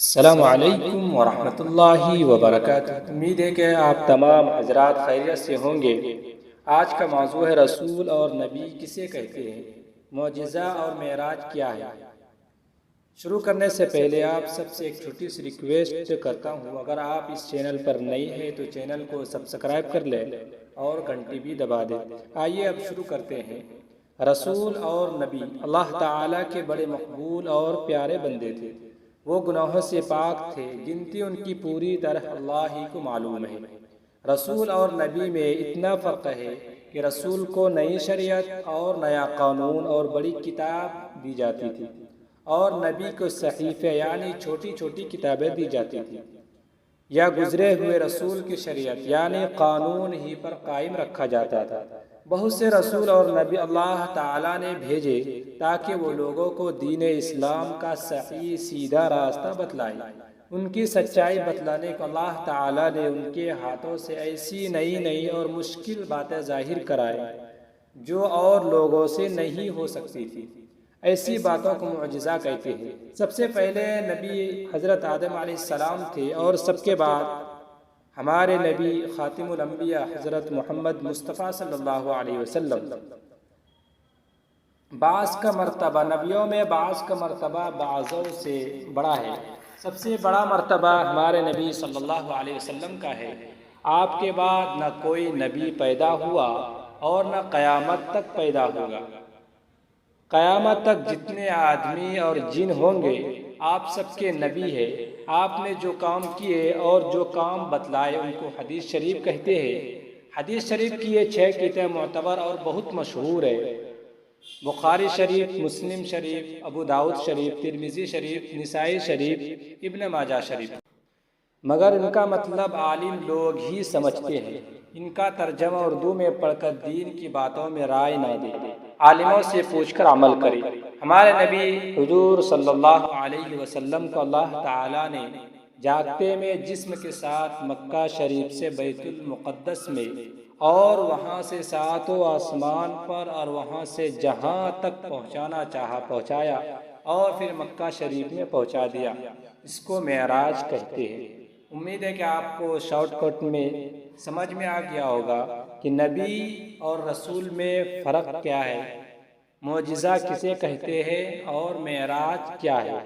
السلام علیکم ورحمۃ اللہ وبرکاتہ۔ امید ہے کہ آپ تمام حضرات خیریت سے ہوں گے۔ آج کا موضوع ہے رسول اور نبی کسے کہتے ہیں، معجزہ اور معراج کیا ہے۔ شروع کرنے سے پہلے آپ سب سے ایک چھوٹی سی ریکویسٹ کرتا ہوں، اگر آپ اس چینل پر نئے ہیں تو چینل کو سبسکرائب کر لیں اور گھنٹی بھی دبا دیں۔ آئیے اب شروع کرتے ہیں۔ رسول اور نبی اللہ تعالیٰ کے بڑے مقبول اور پیارے بندے تھے۔ وہ گناہوں سے پاک تھے، گنتی ان کی پوری طرح اللہ ہی کو معلوم ہے۔ رسول اور نبی میں اتنا فرق ہے کہ رسول کو نئی شریعت اور نیا قانون اور بڑی کتاب دی جاتی تھی، اور نبی کو صحیفے یعنی چھوٹی چھوٹی کتابیں دی جاتی تھی، یا گزرے ہوئے رسول کی شریعت یعنی قانون ہی پر قائم رکھا جاتا تھا۔ بہت سے رسول اور نبی اللہ تعالیٰ نے بھیجے تاکہ وہ لوگوں کو دین اسلام کا صحیح سیدھا راستہ بتلائیں۔ ان کی سچائی بتلانے کو اللہ تعالیٰ نے ان کے ہاتھوں سے ایسی نئی اور مشکل باتیں ظاہر کرائیں جو اور لوگوں سے نہیں ہو سکتی تھی۔ ایسی باتوں کو معجزہ کہتے ہیں۔ سب سے پہلے نبی حضرت آدم علیہ السلام تھے، اور سب کے بعد ہمارے نبی خاتم الانبیاء حضرت محمد مصطفیٰ صلی اللہ علیہ وسلم۔ بعض کا مرتبہ نبیوں میں بعض کا مرتبہ بعضوں سے بڑا ہے۔ سب سے بڑا مرتبہ ہمارے نبی صلی اللہ علیہ وسلم کا ہے۔ آپ کے بعد نہ کوئی نبی پیدا ہوا اور نہ قیامت تک پیدا ہوگا۔ قیامت تک جتنے آدمی اور جن ہوں گے آپ سب کے نبی ہے۔ آپ نے جو کام کیے اور جو کام بتلائے ان کو حدیث شریف کہتے ہیں۔ حدیث شریف کی یہ 6 کتاب معتبر اور بہت مشہور ہے: بخاری شریف، مسلم شریف، ابو داؤد شریف، ترمذی شریف، نسائی شریف، ابن ماجہ شریف۔ مگر ان کا مطلب عالم لوگ ہی سمجھتے ہیں۔ ان کا ترجمہ اردو میں پڑھ کر دین کی باتوں میں رائے نہ دیں، عالموں سے پوچھ کر عمل کریں۔ ہمارے نبی حضور صلی اللہ علیہ وسلم کو اللہ تعالیٰ نے جاگتے میں جسم کے ساتھ مکہ شریف سے بیت المقدس میں، اور وہاں سے 7 آسمان پر، اور وہاں سے جہاں تک پہنچانا چاہا پہنچایا، اور پھر مکہ شریف میں پہنچا دیا۔ اس کو معراج کہتے ہیں۔ امید ہے کہ آپ کو شارٹ کٹ میں سمجھ میں آ گیا ہوگا کہ نبی اور رسول میں فرق کیا ہے، معجزہ کسے کہتے ہیں اور معراج کیا ہے۔